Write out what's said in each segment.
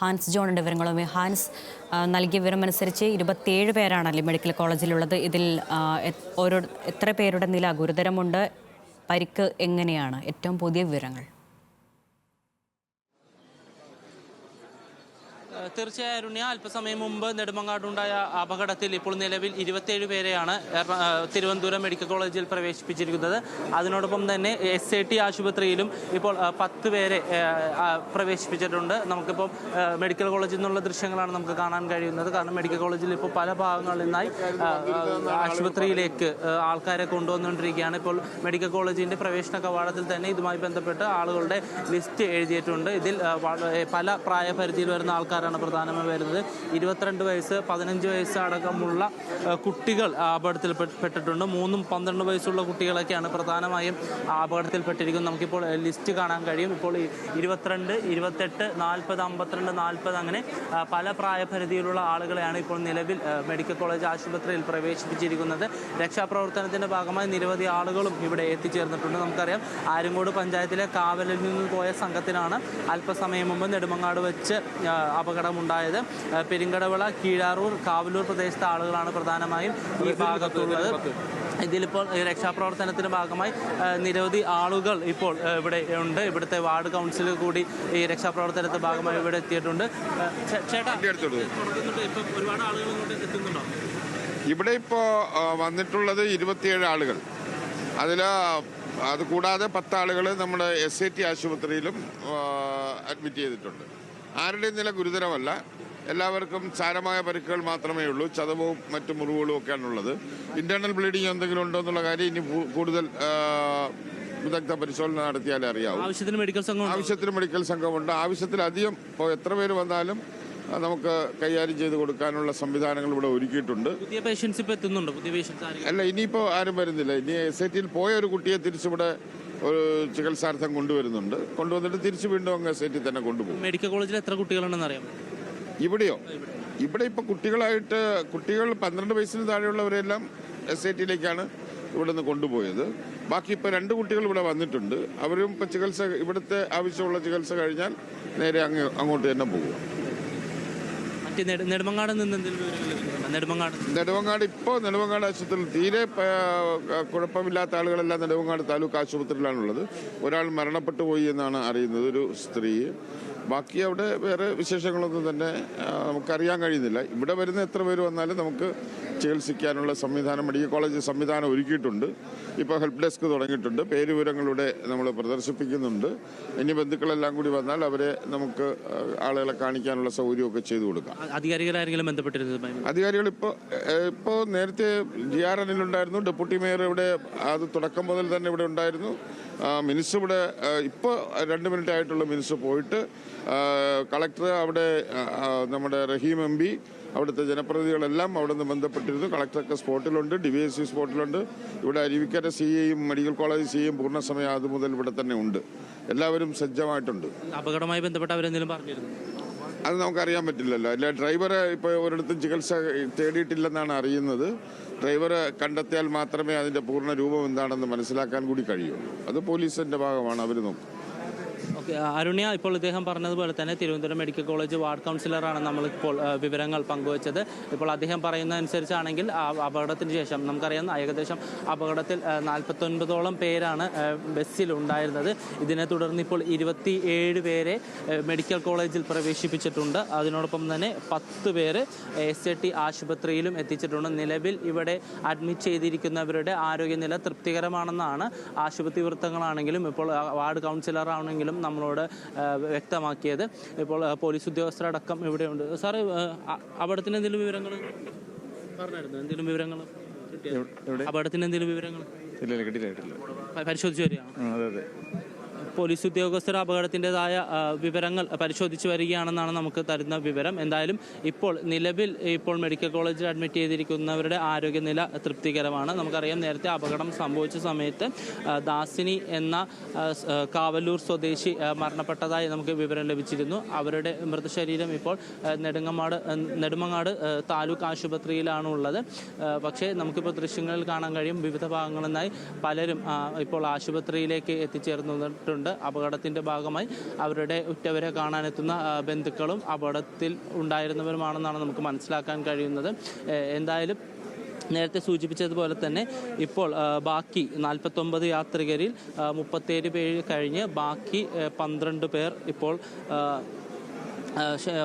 Hans ജോണിൻ്റെ വിവരങ്ങളുമായി Hans നൽകിയ വിവരമനുസരിച്ച് 27 പേരാണല്ലേ medical കോളേജിലുള്ളത്. ഇതിൽ എത്ര പേരുടെ നില ഗുരുതരമുണ്ട്? പരിക്ക് എങ്ങനെയാണ്? ഏറ്റവും പുതിയ വിവരങ്ങൾ. തീർച്ചയായും അല്പസമയം മുമ്പ് നെടുമങ്ങാടുണ്ടായ അപകടത്തിൽ ഇപ്പോൾ നിലവിൽ 27 പേരെയാണ് തിരുവനന്തപുരം മെഡിക്കൽ കോളേജിൽ പ്രവേശിപ്പിച്ചിരിക്കുന്നത്. അതിനോടൊപ്പം തന്നെ SAT ആശുപത്രിയിലും ഇപ്പോൾ 10 പേരെ പ്രവേശിപ്പിച്ചിട്ടുണ്ട്. നമുക്കിപ്പോൾ മെഡിക്കൽ കോളേജിൽ നിന്നുള്ള ദൃശ്യങ്ങളാണ് നമുക്ക് കാണാൻ കഴിയുന്നത്. കാരണം മെഡിക്കൽ കോളേജിൽ ഇപ്പോൾ പല ഭാഗങ്ങളിൽ നിന്നായി ആശുപത്രിയിലേക്ക് ആൾക്കാരെ കൊണ്ടുവന്നുകൊണ്ടിരിക്കുകയാണ്. ഇപ്പോൾ മെഡിക്കൽ കോളേജിൻ്റെ പ്രവേശന കവാടത്തിൽ തന്നെ ഇതുമായി ബന്ധപ്പെട്ട് ആളുകളുടെ ലിസ്റ്റ് എഴുതിയിട്ടുണ്ട്. ഇതിൽ പല പ്രായപരിധിയിൽ വരുന്ന ആൾക്കാരാണ് പ്രധാനമായി വരുന്നത്. 22 വയസ്സ് 15 വയസ്സ് അടക്കമുള്ള കുട്ടികൾ അപകടത്തിൽപ്പെട്ടിട്ടുണ്ട്. 3ഉം 12 വയസ്സുള്ള കുട്ടികളൊക്കെയാണ് പ്രധാനമായും അപകടത്തിൽപ്പെട്ടിരിക്കുന്നത്. നമുക്കിപ്പോൾ ലിസ്റ്റ് കാണാൻ കഴിയും. ഇപ്പോൾ 22, 28, 40, 52, 40 അങ്ങനെ പല പ്രായപരിധിയിലുള്ള ആളുകളെയാണ് ഇപ്പോൾ നിലവിൽ മെഡിക്കൽ കോളേജ് ആശുപത്രിയിൽ പ്രവേശിപ്പിച്ചിരിക്കുന്നത്. രക്ഷാപ്രവർത്തനത്തിൻ്റെ ഭാഗമായി നിരവധി ആളുകളും ഇവിടെ എത്തിച്ചേർന്നിട്ടുണ്ട്. നമുക്കറിയാം, ആര്യങ്കോട് പഞ്ചായത്തിലെ കാവലിൽ നിന്ന് പോയ സംഘത്തിനാണ് അല്പസമയം മുമ്പ് നെടുമങ്ങാട് വെച്ച് അപകടമുണ്ടായത്. പെരിങ്കടവിള, കീഴാറൂർ, കാവലൂർ പ്രദേശത്തെ ആളുകളാണ് പ്രധാനമായും ഈ ഭാഗത്തുള്ളത്. ഇതിലിപ്പോൾ രക്ഷാപ്രവർത്തനത്തിൻ്റെ ഭാഗമായി നിരവധി ആളുകൾ ഇപ്പോൾ ഇവിടെ ഉണ്ട്. ഇവിടുത്തെ വാർഡ് കൗൺസിൽ കൂടി ഈ രക്ഷാപ്രവർത്തനത്തിന്റെ ഭാഗമായി ഇവിടെ എത്തിയിട്ടുണ്ട്. ചേട്ടാ, ഒരുപാട് ആളുകൾ ഇങ്ങോട്ട് എത്തുന്നുണ്ടോ? ഇവിടെ ഇപ്പോൾ വന്നിട്ടുള്ളത് 27 ആളുകൾ. അത് കൂടാതെ 10 ആളുകൾ നമ്മുടെ SAT ആശുപത്രിയിലും അഡ്മിറ്റ് ചെയ്തിട്ടുണ്ട്. ആരുടെയും നില ഗുരുതരമല്ല. എല്ലാവർക്കും സാരമായ പരിക്കുകൾ മാത്രമേ ഉള്ളൂ. ചതവും മറ്റു മുറിവുകളും ഒക്കെയാണുള്ളത്. ഇന്റേണൽ ബ്ലീഡിങ് എന്തെങ്കിലും ഉണ്ടോ എന്നുള്ള കാര്യം ഇനി കൂടുതൽ വിദഗ്ധ പരിശോധന നടത്തിയാലേ അറിയാവൂ. ആവശ്യത്തിന് മെഡിക്കൽ സംഘമുണ്ട്. ആവശ്യത്തിലധികം ഇപ്പോൾ എത്ര പേര് വന്നാലും നമുക്ക് കൈകാര്യം ചെയ്ത് കൊടുക്കാനുള്ള സംവിധാനങ്ങൾ ഇവിടെ ഒരുക്കിയിട്ടുണ്ട്. പുതിയ പേഷ്യൻസ് ഇപ്പോൾ എത്തുന്നുണ്ടോ? അല്ല, ഇനിയിപ്പോൾ ആരും വരുന്നില്ല. ഇനി SATയിൽ പോയ ഒരു കുട്ടിയെ തിരിച്ചിവിടെ ഒരു ചികിത്സാർത്ഥം കൊണ്ടുവന്നിട്ട് തിരിച്ചു വീണ്ടും അങ്ങ് SAT തന്നെ കൊണ്ടുപോകും. മെഡിക്കൽ കോളേജിൽ എത്ര കുട്ടികളുണ്ടെന്ന് അറിയാം? ഇവിടെ ഇപ്പോൾ കുട്ടികൾ 12 വയസ്സിന് താഴെയുള്ളവരെല്ലാം SATയിലേക്കാണ് ഇവിടെ നിന്ന് കൊണ്ടുപോയത്. ബാക്കി ഇപ്പോൾ 2 കുട്ടികൾ ഇവിടെ വന്നിട്ടുണ്ട്. അവരും ഇപ്പോൾ ഇവിടുത്തെ ആവശ്യമുള്ള ചികിത്സ കഴിഞ്ഞാൽ നേരെ അങ്ങോട്ട് തന്നെ പോകും. നെടുമങ്ങാട് ആശുപത്രിയിൽ തീരെ കുഴപ്പമില്ലാത്ത ആളുകളെല്ലാം നെടുമങ്ങാട് താലൂക്ക് ആശുപത്രിയിലാണുള്ളത്. ഒരാൾ മരണപ്പെട്ടു പോയി എന്നാണ് അറിയുന്നത്, ഒരു സ്ത്രീ. ബാക്കി അവിടെ വേറെ വിശേഷങ്ങളൊന്നും തന്നെ നമുക്കറിയാൻ കഴിയുന്നില്ല. ഇവിടെ വരുന്ന എത്ര പേര് വന്നാലും നമുക്ക് ചികിത്സിക്കാനുള്ള സംവിധാനം മെഡിക്കൽ കോളേജ് സംവിധാനം ഒരുക്കിയിട്ടുണ്ട്. ഇപ്പോൾ ഹെൽപ്പ് ഡെസ്ക് തുടങ്ങിയിട്ടുണ്ട്. പേരുവിവരങ്ങളുടെ നമ്മൾ പ്രദർശിപ്പിക്കുന്നുണ്ട്. ഇനി ബന്ധുക്കളെല്ലാം കൂടി വന്നാൽ അവരെ നമുക്ക് ആളുകളെ കാണിക്കാനുള്ള സൗകര്യമൊക്കെ ചെയ്തു കൊടുക്കാം. അധികാരികൾ ഇപ്പോൾ നേരത്തെ GR ഉണ്ടായിരുന്നു. ഡെപ്യൂട്ടി മേയർ ഇവിടെ അത് തുടക്കം മുതൽ തന്നെ ഇവിടെ ഉണ്ടായിരുന്നു. മിനിസ്റ്റർ ഇവിടെ ഇപ്പോൾ 2 മിനിറ്റ് ആയിട്ടുള്ള മിനിസ്റ്റർ പോയിട്ട് കളക്ടർ അവിടെ, നമ്മുടെ റഹീം MP, അവിടുത്തെ ജനപ്രതിനിധികളെല്ലാം അവിടെ നിന്ന് ബന്ധപ്പെട്ടിരുന്നു. കളക്ടറൊക്കെ സ്പോട്ടിലുണ്ട്, DVSP സ്പോട്ടിലുണ്ട്. ഇവിടെ അരുവിക്കര CAയും മെഡിക്കൽ കോളേജ് CAയും പൂർണ്ണസമയം അതുമുതൽ ഇവിടെ തന്നെ ഉണ്ട്. എല്ലാവരും സജ്ജമായിട്ടുണ്ട്. അപകടവുമായി ബന്ധപ്പെട്ട് അവരെന്തെങ്കിലും പറഞ്ഞിരുന്നു? അത് നമുക്കറിയാൻ പറ്റില്ലല്ലോ. അല്ല, ഡ്രൈവറെ ഇപ്പോൾ ഒരിടത്തും ചികിത്സ തേടിയിട്ടില്ലെന്നാണ് അറിയുന്നത്. ഡ്രൈവറെ കണ്ടെത്തിയാൽ മാത്രമേ അതിൻ്റെ പൂർണ്ണ രൂപം എന്താണെന്ന് മനസ്സിലാക്കാൻ കൂടി കഴിയൂ. അത് പോലീസിൻ്റെ ഭാഗമാണ്, അവർ നോക്കും. അരുണ്യ, ഇപ്പോൾ ഇദ്ദേഹം പറഞ്ഞതുപോലെ തന്നെ തിരുവനന്തപുരം മെഡിക്കൽ കോളേജ് വാർഡ് കൗൺസിലറാണ് നമ്മളിപ്പോൾ വിവരങ്ങൾ പങ്കുവച്ചത്. ഇപ്പോൾ അദ്ദേഹം പറയുന്നതനുസരിച്ചാണെങ്കിൽ അപകടത്തിന് ശേഷം നമുക്കറിയാം, ഏകദേശം അപകടത്തിൽ 49ഓളം പേരാണ് ബസ്സിലുണ്ടായിരുന്നത്. ഇതിനെ തുടർന്ന് ഇപ്പോൾ 27 പേരെ മെഡിക്കൽ കോളേജിൽ പ്രവേശിപ്പിച്ചിട്ടുണ്ട്. അതിനോടൊപ്പം തന്നെ 10 പേര് SAT ആശുപത്രിയിലും എത്തിച്ചിട്ടുണ്ട്. നിലവിൽ ഇവിടെ അഡ്മിറ്റ് ചെയ്തിരിക്കുന്നവരുടെ ആരോഗ്യനില തൃപ്തികരമാണെന്നാണ് ആശുപത്രി വൃത്തങ്ങളാണെങ്കിലും ഇപ്പോൾ വാർഡ് കൗൺസിലറാണെങ്കിലും നമ്മളോട് വ്യക്തമാക്കിയത്. ഇപ്പോൾ പോലീസ് ഉദ്യോഗസ്ഥരടക്കം ഇവിടെയുണ്ട്. സാറ് അപകടത്തിന് എന്തെങ്കിലും വിവരങ്ങൾ പറഞ്ഞായിരുന്നു? എന്തെങ്കിലും വിവരങ്ങൾ അപകടത്തിന് എന്തെങ്കിലും വിവരങ്ങൾ പരിശോധിച്ചു വരികയാണ്? പോലീസ് ഉദ്യോഗസ്ഥർ അപകടത്തിൻ്റെതായ വിവരങ്ങൾ പരിശോധിച്ച് വരികയാണെന്നാണ് നമുക്ക് തരുന്ന വിവരം. എന്തായാലും നിലവിൽ മെഡിക്കൽ കോളേജിൽ അഡ്മിറ്റ് ചെയ്തിരിക്കുന്നവരുടെ ആരോഗ്യനില തൃപ്തികരമാണ്. നമുക്കറിയാം, നേരത്തെ അപകടം സംഭവിച്ച സമയത്ത് ദാസിനി എന്ന കാവലൂർ സ്വദേശി മരണപ്പെട്ടതായി നമുക്ക് വിവരം ലഭിച്ചിരുന്നു. അവരുടെ മൃതശരീരം ഇപ്പോൾ നെടുമങ്ങാട് താലൂക്ക് ആശുപത്രിയിലാണ് ഉള്ളത്. പക്ഷേ നമുക്കിപ്പോൾ ദൃശ്യങ്ങളിൽ കാണാൻ കഴിയും, വിവിധ ഭാഗങ്ങളിൽ നിന്നായി പലരും ഇപ്പോൾ ആശുപത്രിയിലേക്ക് എത്തിച്ചേർന്നിട്ടുണ്ട്. അറിയിച്ചിട്ടുണ്ട്. അപകടത്തിൻ്റെ ഭാഗമായി അവരുടെ ഉറ്റവരെ കാണാനെത്തുന്ന ബന്ധുക്കളും അപകടത്തിൽ ഉണ്ടായിരുന്നവരുമാണെന്നാണ് നമുക്ക് മനസ്സിലാക്കാൻ കഴിയുന്നത്. എന്തായാലും നേരത്തെ സൂചിപ്പിച്ചതുപോലെ തന്നെ ഇപ്പോൾ ബാക്കി 49 യാത്രികരിൽ 37 പേര് കഴിഞ്ഞ് ബാക്കി 12 പേർ ഇപ്പോൾ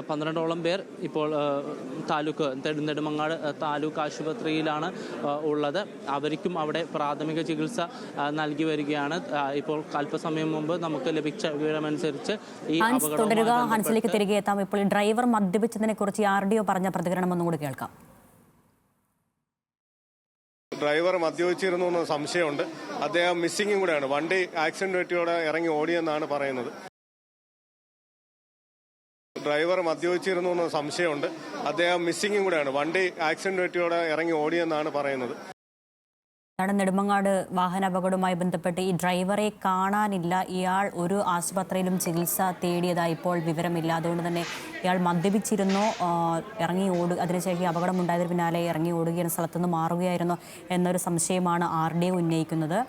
12ഓളം പേർ ഇപ്പോൾ താലൂക്ക് നെടുമങ്ങാട് താലൂക്ക് ആശുപത്രിയിലാണ് ഉള്ളത്. അവർക്കും അവിടെ പ്രാഥമിക ചികിത്സ നൽകി വരികയാണ്. ഇപ്പോൾ അല്പസമയം മുമ്പ് നമുക്ക് ലഭിച്ച വിവരമനുസരിച്ച് ഈ തുടരുക. ഹാൻസിലേക്ക് തിരികെ എത്താം. ഇപ്പോൾ ഡ്രൈവർ മദ്യപിച്ചതിനെ കുറിച്ച് RDO പറഞ്ഞ പ്രതികരണം ഒന്നുകൂടി കേൾക്കാം. ഡ്രൈവർ മദ്യപിച്ചിരുന്നു എന്ന സംശയമുണ്ട്. അദ്ദേഹം മിസ്സിംഗും കൂടെയാണ്. വണ്ടി ആക്സിഡന്റ് പറ്റിയോടെ ഇറങ്ങി ഓടിയെന്നാണ് പറയുന്നത്. ഡ്രൈവർ മദ്യപിച്ചിരുന്നു എന്ന സംശയമുണ്ട്. അദ്ദേഹം മിസ്സിംഗും കൂടെയാണ്. വണ്ടി ആക്സിഡന്റ് പറ്റിയോടെ ഇറങ്ങി ഓടിയെന്നാണ് പറയുന്നത്. നെടുമങ്ങാട് വാഹനാപകടവുമായി ബന്ധപ്പെട്ട് ഈ ഡ്രൈവറെ കാണാനില്ല. ഇയാൾ ഒരു ആശുപത്രിയിലും ചികിത്സ തേടിയതായി ഇപ്പോൾ വിവരമില്ല. അതുകൊണ്ട് തന്നെ ഇയാൾ മദ്യപിച്ചിരുന്നോ, ഇറങ്ങി അതിനുശേഷം അപകടമുണ്ടായതിന് പിന്നാലെ ഇറങ്ങി ഓടുകയാണ്, സ്ഥലത്തുനിന്ന് മാറുകയായിരുന്നോ എന്നൊരു സംശയമാണ് RDO ഉന്നയിക്കുന്നത്.